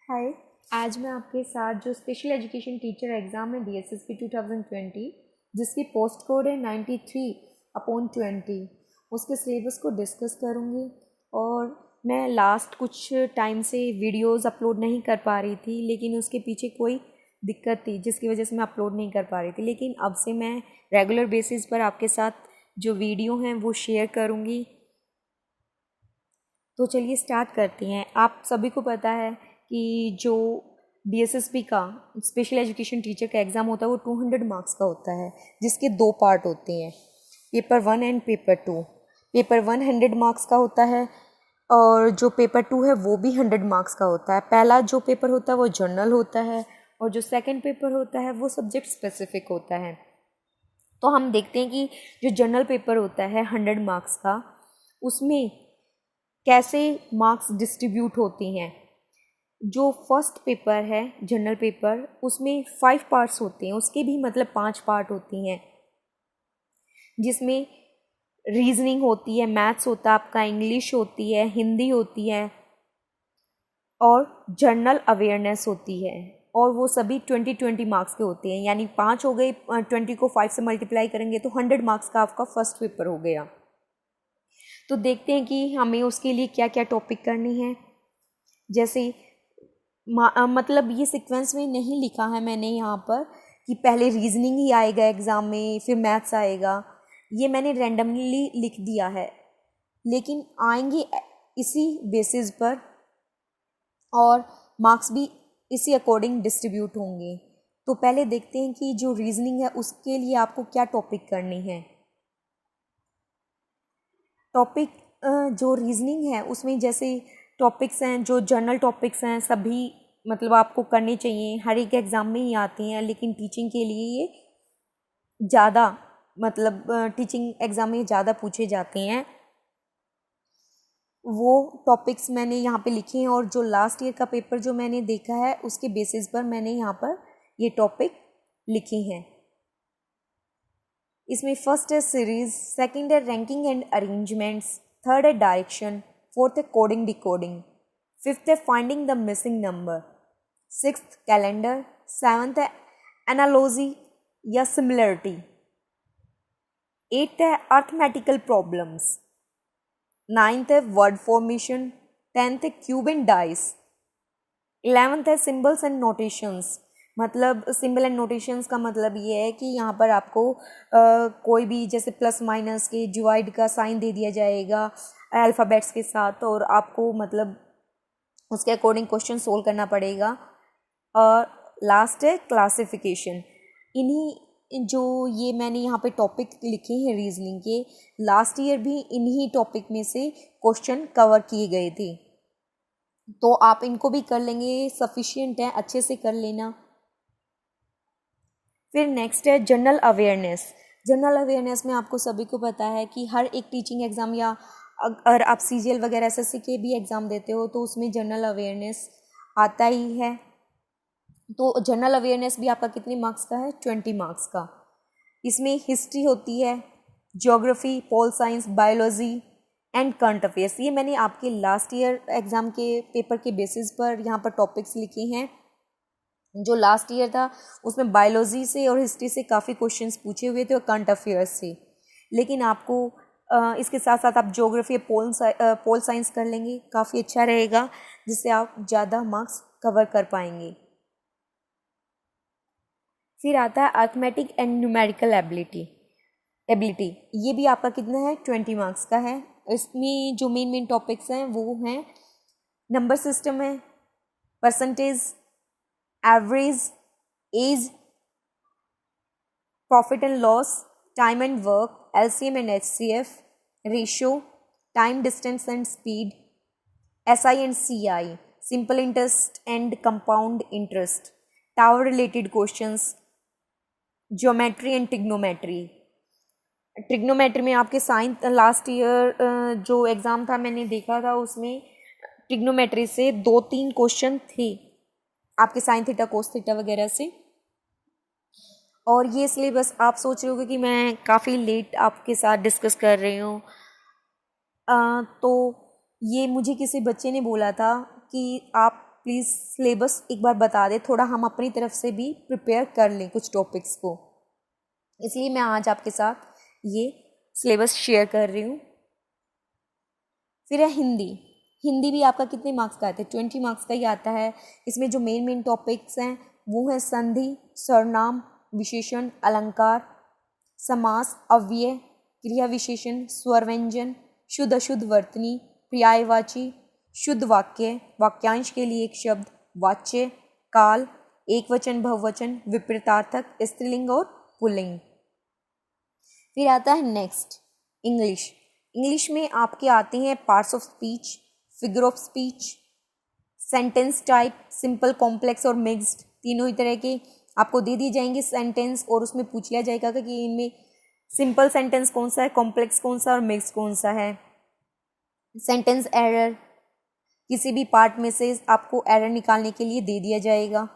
हाय। आज मैं आपके साथ जो स्पेशल एजुकेशन टीचर एग्ज़ाम है DSSP 2020 जिसकी पोस्ट कोड है 93/20 उसके सिलेबस को डिस्कस करूँगी। और मैं लास्ट कुछ टाइम से वीडियोस अपलोड नहीं कर पा रही थी, लेकिन उसके पीछे कोई दिक्कत थी जिसकी वजह से मैं अपलोड नहीं कर पा रही थी। लेकिन अब से मैं रेगुलर बेसिस पर आपके साथ जो वीडियो हैं वो शेयर करूँगी। तो चलिए स्टार्ट करते हैं। आप सभी को पता है कि जो DSSP का स्पेशल एजुकेशन टीचर का एग्ज़ाम होता है वो 200 मार्क्स का होता है, जिसके दो पार्ट होते हैं, paper 1 and paper 2। Paper 1 100 marks का होता है और जो पेपर 2 है वो भी 100 मार्क्स का होता है। पहला जो पेपर होता है वो जर्नल होता है और जो सेकंड पेपर होता है वो सब्जेक्ट स्पेसिफिक होता है। तो हम देखते हैं कि जो जर्नल पेपर होता है 100 मार्क्स का, उसमें कैसे मार्क्स डिस्ट्रीब्यूट होते हैं। जो फर्स्ट पेपर है जनरल पेपर, उसमें 5 पार्ट्स होते हैं, उसके भी मतलब 5 पार्ट होती हैं, जिसमें रीजनिंग होती है, मैथ्स होता है आपका, इंग्लिश होती है, हिंदी होती है और जनरल अवेयरनेस होती है। और वो सभी 20-20 मार्क्स के होते हैं, यानी 5 हो गए, 20 को 5 से मल्टीप्लाई करेंगे तो 100 मार्क्स का आपका फर्स्ट पेपर हो गया। तो देखते हैं कि हमें उसके लिए क्या क्या टॉपिक करने हैं। जैसे मतलब ये सीक्वेंस में नहीं लिखा है मैंने यहाँ पर कि पहले रीजनिंग ही आएगा एग्ज़ाम में फिर मैथ्स आएगा, ये मैंने रैंडमली लिख दिया है, लेकिन आएंगे इसी बेसिस पर और मार्क्स भी इसी अकॉर्डिंग डिस्ट्रीब्यूट होंगे। तो पहले देखते हैं कि जो रीजनिंग है उसके लिए आपको क्या टॉपिक करनी है। टॉपिक जो रीजनिंग है उसमें जैसे टॉपिक्स हैं, जो जनरल टॉपिक्स हैं सभी मतलब आपको करने चाहिए, हर एक एग्ज़ाम में ही आती हैं, लेकिन टीचिंग के लिए ये ज़्यादा मतलब टीचिंग एग्ज़ाम में ज़्यादा पूछे जाते हैं। वो टॉपिक्स मैंने यहाँ पे लिखे हैं और जो लास्ट ईयर का पेपर जो मैंने देखा है उसके बेसिस पर मैंने यहाँ पर ये टॉपिक लिखे हैं। इसमें फर्स्ट है सीरीज, सेकंड है रैंकिंग एंड अरेंजमेंट्स, थर्ड है डायरेक्शन, फोर्थ है कोडिंग डिकोडिंग, फिफ्थ है finding the missing number, sixth calendar, seventh है एनालॉजी या सिमिलरिटी, एट्थ है अर्थमेटिकल प्रॉब्लम्स, नाइन्थ है वर्ड फॉर्मेशन, टेंथ है क्यूब एंड डाइस, 11th है सिंबल्स एंड नोटेशंस। मतलब सिंबल एंड नोटेशंस का मतलब ये है कि यहाँ पर आपको कोई भी जैसे प्लस माइनस के डिवाइड का साइन दे दिया जाएगा अल्फ़ाबेट्स के साथ, और आपको मतलब उसके अकॉर्डिंग क्वेश्चन सोल्व करना पड़ेगा। और लास्ट है क्लासिफिकेशन। इन्हीं जो ये मैंने यहाँ पे टॉपिक लिखे हैं रीजनिंग के, लास्ट ईयर भी इन्हीं टॉपिक में से क्वेश्चन कवर किए गए थे, तो आप इनको भी कर लेंगे, सफिशिएंट है, अच्छे से कर लेना। फिर नेक्स्ट है जनरल अवेयरनेस। जनरल अवेयरनेस में आपको सभी को पता है कि हर एक टीचिंग एग्ज़ाम या अगर आप CGL वगैरह SSC के भी एग्ज़ाम देते हो तो उसमें जनरल अवेयरनेस आता ही है। तो जनरल अवेयरनेस भी आपका कितने मार्क्स का है? 20 मार्क्स का। इसमें हिस्ट्री होती है, geography, pol science, biology and current affairs. ये मैंने आपके लास्ट ईयर एग्ज़ाम के पेपर के बेसिस पर यहाँ पर टॉपिक्स लिखे हैं। जो लास्ट ईयर था उसमें बायोलॉजी से और हिस्ट्री से काफ़ी क्वेश्चंस पूछे हुए थे और करंट अफेयर्स से, लेकिन आपको इसके साथ साथ आप ज्योग्राफी, पोल साइंस कर लेंगे, काफ़ी अच्छा रहेगा, जिससे आप ज़्यादा मार्क्स कवर कर पाएंगे। फिर आता है अर्थमेटिक एंड न्यूमेरिकल एबिलिटी। ये भी आपका कितना है? 20 मार्क्स का है। इसमें जो मेन टॉपिक्स हैं वो हैं नंबर सिस्टम है, percentage, average, age, profit and loss, time and work, LCM and HCF, ratio, time, distance and speed, SI and CI, simple interest and compound interest, tower related questions, geometry and trigonometry. Trigonometry में आपके sine last year जो exam था मैंने देखा था, उसमें trigonometry से 2-3 question थे आपके साइन थीटा, कोस थीटा वगैरह से। और ये सिलेबस आप सोच रहे होगे कि मैं काफ़ी लेट आपके साथ डिस्कस कर रही हूँ, तो ये मुझे किसी बच्चे ने बोला था कि आप प्लीज़ सिलेबस एक बार बता दें, थोड़ा हम अपनी तरफ से भी प्रिपेयर कर लें कुछ टॉपिक्स को। इसलिए मैं आज आपके साथ ये सिलेबस शेयर कर रही हूँ। फिर है हिंदी। हिंदी भी आपका कितने मार्क्स का आता है? 20 मार्क्स का ही आता है। इसमें जो मेन टॉपिक्स हैं वो है संधि, सर्वनाम, विशेषण, अलंकार, समास, अव्यय, क्रिया विशेषण, स्वर व्यंजन, शुद्ध अशुद्ध वर्तनी, पर्यायवाची, शुद्ध वाक्य, वाक्यांश के लिए एक शब्द, वाच्य, काल, एक वचन, बहुवचन, विपरीतार्थक, स्त्रीलिंग और पुल्लिंग। फिर आता है नेक्स्ट इंग्लिश। इंग्लिश में आपके आते हैं parts of speech, figure of speech, sentence type, simple, complex और मिक्स्ड, तीनों ही तरह के आपको दे दी जाएंगे सेंटेंस, और उसमें पूछ लिया जाएगा कि इनमें सिंपल सेंटेंस कौन सा है, कॉम्प्लेक्स कौन सा और मिक्स्ड कौन सा है। सेंटेंस एरर, किसी भी पार्ट में से आपको एरर निकालने के लिए दे दिया जाएगा।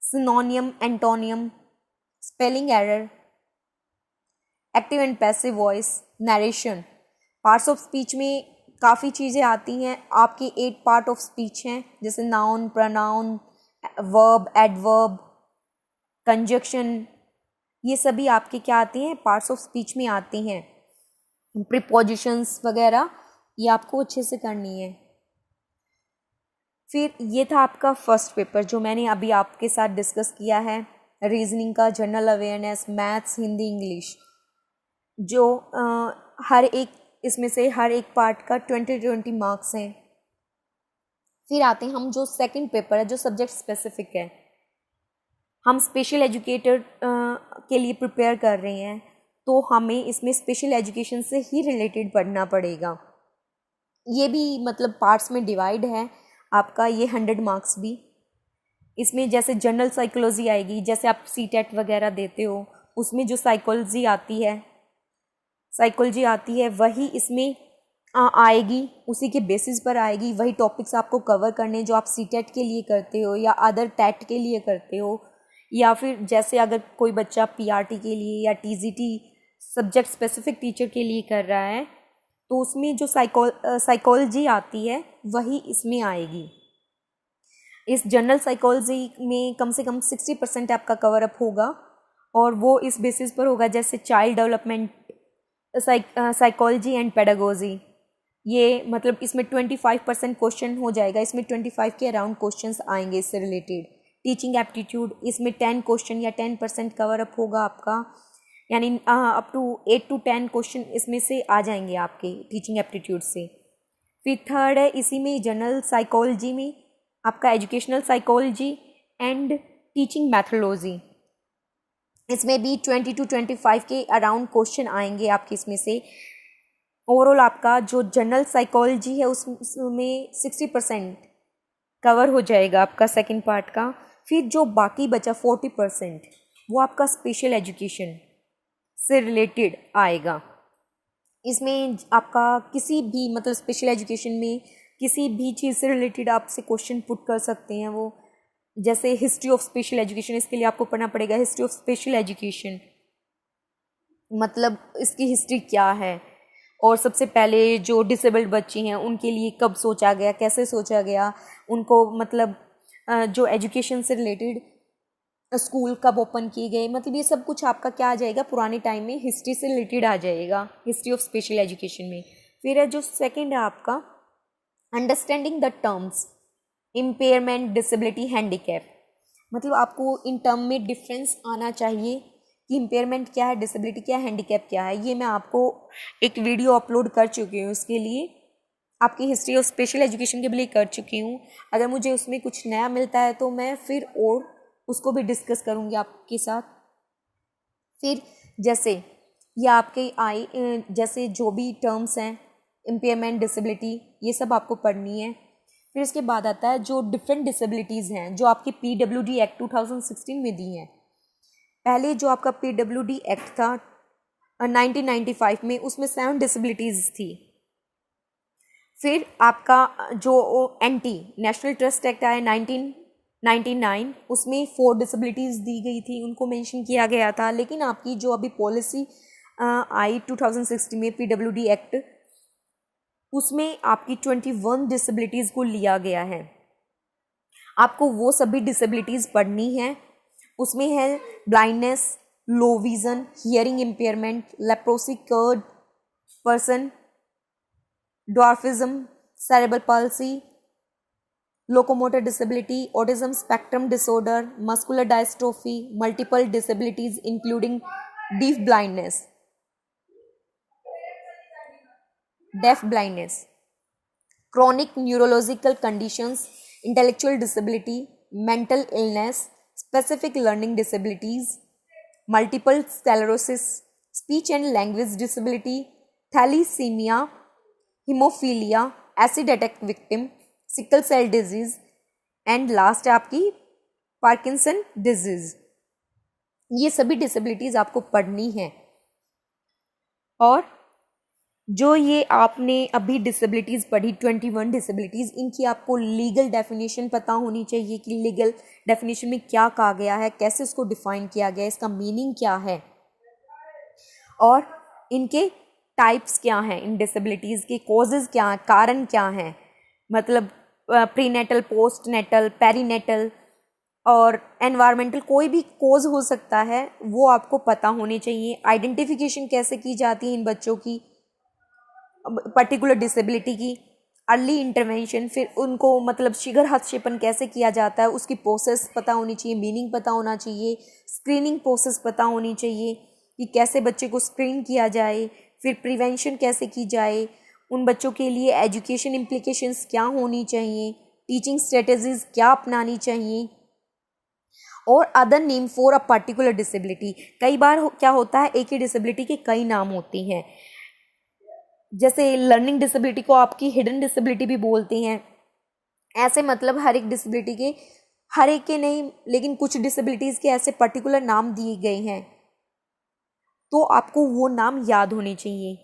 सिनोनियम, antonym, spelling error, active and passive voice, narration. Parts of speech में काफ़ी चीज़ें आती हैं। आपके 8 पार्ट ऑफ स्पीच हैं, जैसे noun, pronoun, verb, adverb, conjunction, ये सभी आपके क्या आते हैं? पार्ट्स ऑफ स्पीच में आते हैं। प्रीपोजिशंस वगैरह ये आपको अच्छे से करनी है। फिर ये था आपका फर्स्ट पेपर जो मैंने अभी आपके साथ डिस्कस किया है, रीजनिंग का, general awareness, maths, Hindi, English, जो हर एक इसमें से हर एक पार्ट का 20 मार्क्स हैं। फिर आते हैं हम जो सेकंड पेपर है, जो सब्जेक्ट स्पेसिफिक है। हम स्पेशल एजुकेटर के लिए प्रिपेयर कर रहे हैं, तो हमें इसमें स्पेशल एजुकेशन से ही रिलेटेड पढ़ना पड़ेगा। ये भी मतलब पार्ट्स में डिवाइड है आपका ये 100 मार्क्स भी। इसमें जैसे जनरल साइकोलॉजी आएगी, जैसे आप सीटेट वगैरह देते हो उसमें जो साइकोलॉजी आती है वही इसमें आएगी, उसी के बेसिस पर आएगी। वही टॉपिक्स आपको कवर करने जो आप सीटेट के लिए करते हो या अदर टेट के लिए करते हो, या फिर जैसे अगर कोई बच्चा पीआरटी के लिए या टीजीटी सब्जेक्ट स्पेसिफिक टीचर के लिए कर रहा है, तो उसमें जो साइकोलॉजी आती है वही इसमें आएगी। इस जनरल साइकोलॉजी में कम से कम 60% आपका कवर अप होगा, और वो इस बेसिस पर होगा जैसे child development psychology and pedagogy. ये मतलब इसमें 25% क्वेश्चन हो जाएगा, इसमें 25 के अराउंड क्वेश्चंस आएंगे इससे रिलेटेड। टीचिंग एप्टीट्यूड, इसमें 10 क्वेश्चन या 10% कवर अप होगा आपका, यानी अप टू 8 to 10 क्वेश्चन इसमें से आ जाएंगे आपके टीचिंग एप्टीट्यूड से। फिर थर्ड है इसी में जनरल साइकोलॉजी में आपका educational psychology and teaching methodology. इसमें भी 20 to 25 के अराउंड क्वेश्चन आएंगे आपके इसमें से। ओवरऑल आपका जो जनरल साइकोलॉजी है उसमें 60% कवर हो जाएगा आपका सेकंड पार्ट का। फिर जो बाकी बचा 40% वो आपका स्पेशल एजुकेशन से रिलेटेड आएगा। इसमें आपका किसी भी मतलब स्पेशल एजुकेशन में किसी भी चीज़ से रिलेटेड आपसे क्वेश्चन पुट कर सकते हैं वो, जैसे हिस्ट्री ऑफ स्पेशल एजुकेशन, इसके लिए आपको पढ़ना पड़ेगा हिस्ट्री ऑफ स्पेशल एजुकेशन, मतलब इसकी हिस्ट्री क्या है, और सबसे पहले जो डिसेबल्ड बच्चे हैं उनके लिए कब सोचा गया, कैसे सोचा गया, उनको मतलब जो एजुकेशन से रिलेटेड स्कूल कब ओपन किए गए, मतलब ये सब कुछ आपका क्या आ जाएगा, पुराने टाइम में हिस्ट्री से रिलेटेड आ जाएगा, हिस्ट्री ऑफ स्पेशल एजुकेशन में। फिर है जो सेकंड है आपका understanding the terms impairment, disability, handicap. मतलब आपको इन टर्म में डिफरेंस आना चाहिए कि इम्पेयरमेंट क्या है, डिसेबिलिटी क्या है, हैंडीकैप क्या है। ये मैं आपको एक वीडियो अपलोड कर चुकी हूँ, उसके लिए आपकी हिस्ट्री ऑफ स्पेशल एजुकेशन के लिए कर चुकी हूँ। अगर मुझे उसमें कुछ नया मिलता है तो मैं फिर और उसको भी डिस्कस करूँगी आपके साथ। फिर जैसे ये आपके जैसे जो भी टर्म्स हैं इम्पेयरमेंट, डिसेबिलिटी, ये सब आपको पढ़नी है। फिर इसके बाद आता है जो डिफरेंट डिसेबिलिटीज़ हैं जो आपकी PWD एक्ट 2016 में दी हैं। पहले जो आपका PWD एक्ट था 1995 में, उसमें 7 डिसेबिलिटीज़ थी। फिर आपका जो NT नेशनल ट्रस्ट एक्ट आया 1999, उसमें 4 डिसेबिलिटीज़ दी गई थी, उनको मेंशन किया गया था। लेकिन आपकी जो अभी पॉलिसी आई 2016 में PWD एक्ट, उसमें आपकी 21 डिसेबिलिटीज़ को लिया गया है। आपको वो सभी डिसेबिलिटीज़ पढ़नी है। उसमें है blindness, low vision, hearing impairment, leprosy cured person, dwarfism, cerebral palsy, locomotor disability, autism spectrum disorder, muscular dystrophy, multiple disabilities including deaf blindness, deaf blindness, chronic neurological conditions, intellectual disability, mental illness, specific learning disabilities, multiple sclerosis, speech and language disability, thalassemia, hemophilia, acid attack victim, sickle cell disease and last है आपकी Parkinson disease. ये सभी disabilities आपको पढ़नी है। और जो ये आपने अभी डिसेबिलिटीज़ पढ़ी 21 डिसेबिलिटीज़, इनकी आपको लीगल डेफिनेशन पता होनी चाहिए कि लीगल डेफिनेशन में क्या कहा गया है, कैसे उसको डिफ़ाइन किया गया है, इसका मीनिंग क्या है और इनके टाइप्स क्या हैं, इन डिसेबिलिटीज़ के कॉजेज़ क्या हैं, कारण क्या हैं, मतलब प्रीनेटल, पोस्ट नेटल, पेरीनेटल और एनवायरमेंटल, कोई भी कोज हो सकता है, वो आपको पता होने चाहिए। आइडेंटिफिकेशन कैसे की जाती है इन बच्चों की पर्टिकुलर डिसेबिलिटी की, अर्ली इंटरवेंशन, फिर उनको मतलब शीघ्र हस्तक्षेपण कैसे किया जाता है उसकी प्रोसेस पता होनी चाहिए, मीनिंग पता होना चाहिए, स्क्रीनिंग प्रोसेस पता होनी चाहिए कि कैसे बच्चे को स्क्रीन किया जाए, फिर प्रिवेंशन कैसे की जाए, उन बच्चों के लिए एजुकेशन इम्प्लीकेशंस क्या होनी चाहिए, टीचिंग स्ट्रेटजीज क्या अपनानी चाहिए और other name for a particular disability. कई बार क्या होता है, एक ही डिसेबिलिटी के कई नाम होते हैं, जैसे लर्निंग डिसेबिलिटी को आपकी हिडन डिसेबिलिटी भी बोलते हैं। ऐसे मतलब हर एक डिसेबिलिटी के, हर एक के नहीं लेकिन कुछ डिसेबिलिटीज़ के ऐसे पर्टिकुलर नाम दिए गए हैं, तो आपको वो नाम याद होने चाहिए।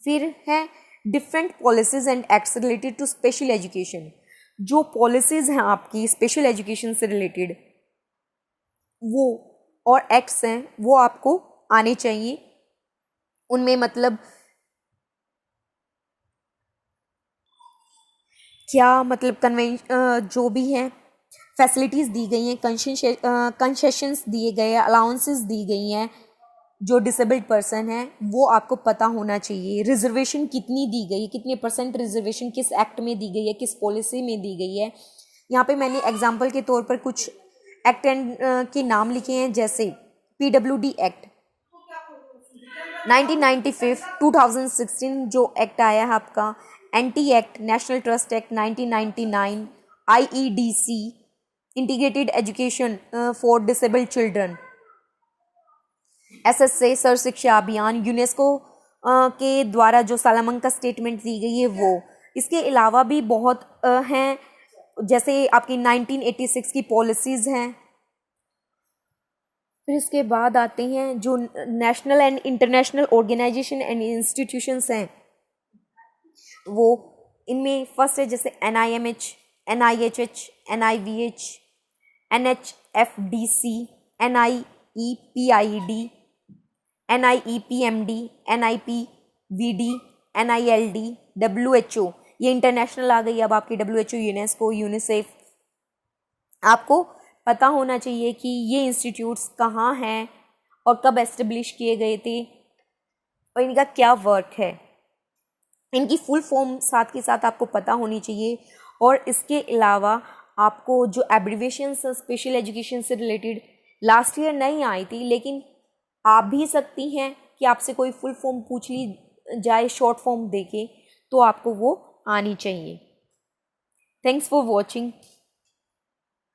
फिर है different policies and acts related to special education. जो पॉलिसीज़ हैं आपकी स्पेशल एजुकेशन से रिलेटेड, वो और एक्ट्स हैं वो आपको आने चाहिए। उनमें मतलब क्या मतलब जो भी हैं फैसिलिटीज़ दी गई हैं, कंसेशंस दिए गए हैं, अलाउंसेस दी गई हैं, जो डिसेबल्ड पर्सन है वो आपको पता होना चाहिए। रिजर्वेशन कितनी दी गई है, कितने परसेंट रिजर्वेशन किस एक्ट में दी गई है, किस पॉलिसी में दी गई है। यहाँ पे मैंने एग्जांपल के तौर पर कुछ एक्ट एंड के नाम लिखे हैं, जैसे PWD एक्ट 1995, 2016 जो एक्ट आया है आपका, anti act, national trust act 1999, IEDC integrated education for disabled children, SSA सर्व शिक्षा अभियान, यूनेस्को के द्वारा जो सालामंका स्टेटमेंट दी गई है वो। इसके अलावा भी बहुत हैं, जैसे आपकी 1986 की पॉलिसीज़ हैं। फिर इसके बाद आते हैं जो national and international organization and institutions हैं वो। इनमें फर्स्ट है जैसे NIMH, NIHH, NIVH, NHFDC, NIEPID, NIEPMD, NIPVD, NILD, WHO, ये इंटरनेशनल आ गई अब आपकी, WHO, यूनेस्को, यूनिसेफ। आपको पता होना चाहिए कि ये इंस्टीट्यूट्स कहाँ हैं और कब एस्टेब्लिश किए गए थे और इनका क्या वर्क है। इनकी फुल फॉर्म साथ के साथ आपको पता होनी चाहिए। और इसके अलावा आपको जो एब्रीविएशंस स्पेशल एजुकेशन से रिलेटेड लास्ट ईयर नहीं आई थी, लेकिन आ भी सकती हैं कि आपसे कोई फुल फॉर्म पूछ ली जाए शॉर्ट फॉर्म देके, तो आपको वो आनी चाहिए। Thanks for watching.